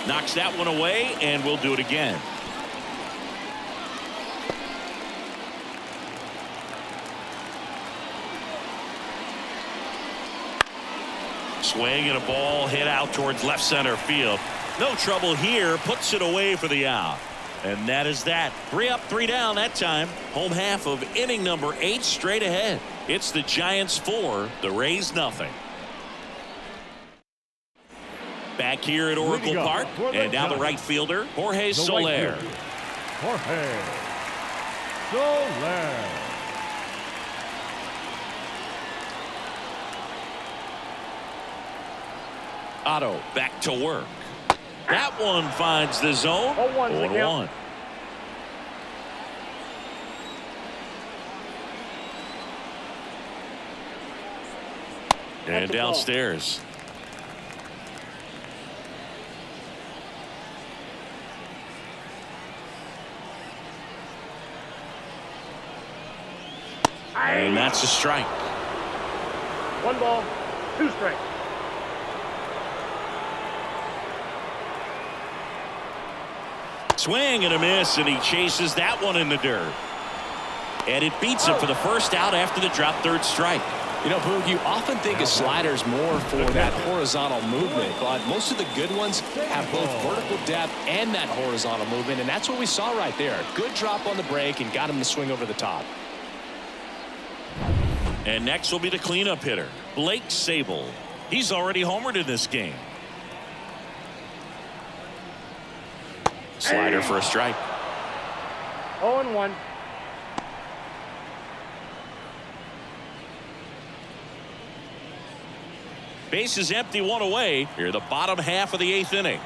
Knocks that one away, and we'll do it again. Swing and a ball hit out towards left center field. No trouble here. Puts it away for the out. And that is that. 3 up, 3 down that time. Home half of inning number 8 straight ahead. It's the Giants 4, the Rays nothing. Back here at Oracle Park, and now the right fielder, Jorge Soler. Jorge Soler. Otto back to work. That one finds the zone. 0-1. 0-1. And downstairs. And that's a strike. 1 ball, 2 strikes. Swing and a miss, and he chases that one in the dirt. And it beats him for the first out after the drop third strike. You know, Boog, you often think of sliders more for that horizontal movement, but most of the good ones have both vertical depth and that horizontal movement, and that's what we saw right there. Good drop on the break and got him to swing over the top. And next will be the cleanup hitter, Blake Sable. He's already homered in this game. Slider for a strike. 0-1. Base is empty, 1 away. Here the bottom half of the 8th inning.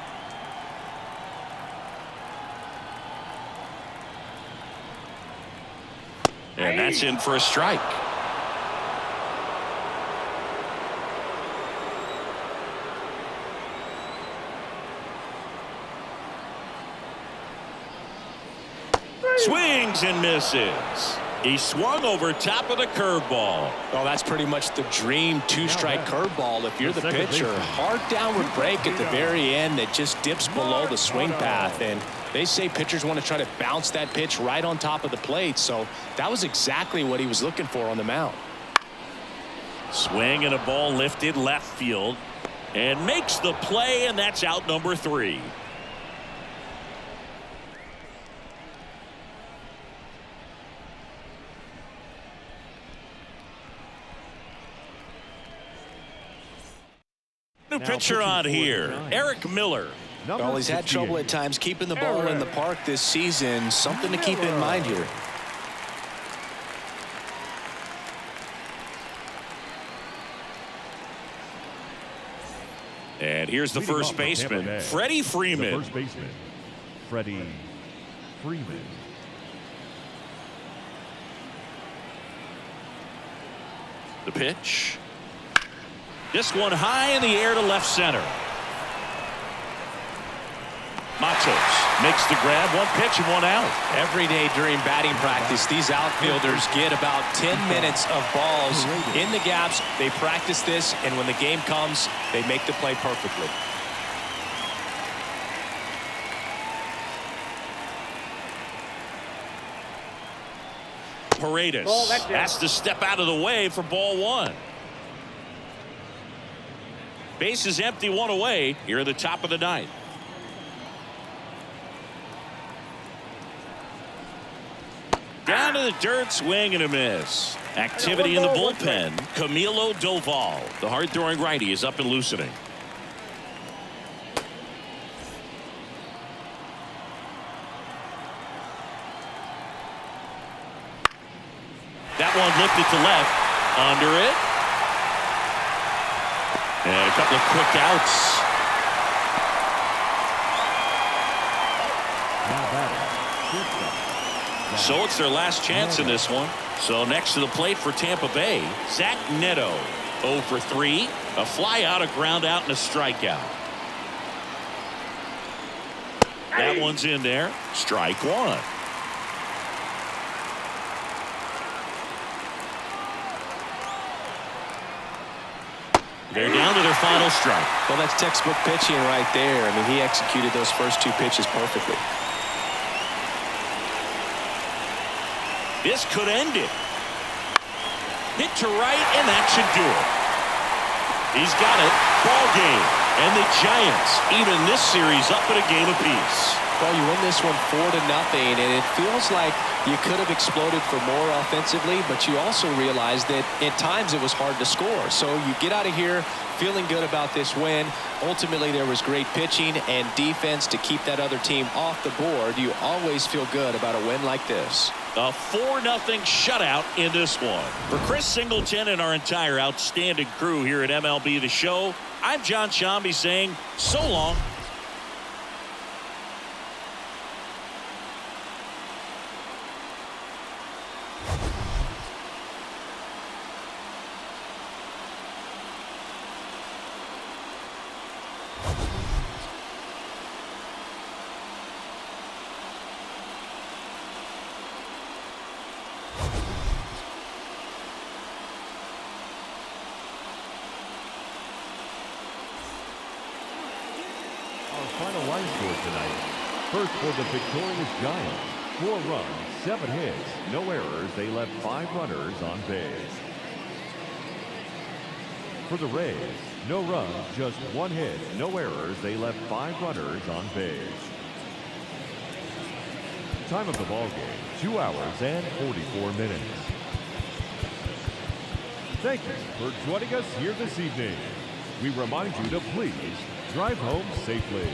And that's in for a strike. Swings and misses. He swung over top of the curveball. Oh, that's pretty much the dream 2-strike curveball if you're the pitcher. Hard downward break at the very end that just dips below the swing path. And they say pitchers want to try to bounce that pitch right on top of the plate. So that was exactly what he was looking for on the mound. Swing and a ball lifted left field. And makes the play, and that's out number 3. New pitcher on here, Eric Miller. Well, he's had trouble at times keeping the ball in the park this season. Something to keep in mind here. And here's the first baseman, Freddie Freeman. The first baseman, Freddie Freeman. The pitch. This one high in the air to left center. Matos makes the grab, 1 pitch and 1 out. Every day during batting practice, these outfielders get about 10 minutes of balls in the gaps. They practice this, and when the game comes, they make the play perfectly. Paredes has to step out of the way for ball 1. Base is empty, 1 away here at the top of the 9th. Down to the dirt, swing and a miss. Activity in the bullpen. Camilo Doval, the hard-throwing righty, is up and loosening. That one lifted to left. Under it. And a couple of quick outs. So it's their last chance in this one. So next to the plate for Tampa Bay, Zach Neto. 0 for 3. A fly out, a ground out, and a strikeout. That one's in there. Strike 1. They're down to their final strike. Well, that's textbook pitching right there. I mean, he executed those first 2 pitches perfectly. This could end it. Hit to right, and that should do it. He's got it. Ball game. And the Giants even this series up at a game apiece. Well, you win this one 4-0, and it feels like you could have exploded for more offensively, but you also realize that at times it was hard to score. So you get out of here feeling good about this win. Ultimately, there was great pitching and defense to keep that other team off the board. You always feel good about a win like this. A 4-0 shutout in this one. For Chris Singleton and our entire outstanding crew here at MLB The Show, I'm John Shambi saying so long. Final line score tonight. First for the victorious Giants. 4 runs, 7 hits, no errors. They left 5 runners on base. For the Rays, no runs, just 1 hit, no errors. They left 5 runners on base. Time of the ball game, 2 hours and 44 minutes. Thank you for joining us here this evening. We remind you to please drive home safely.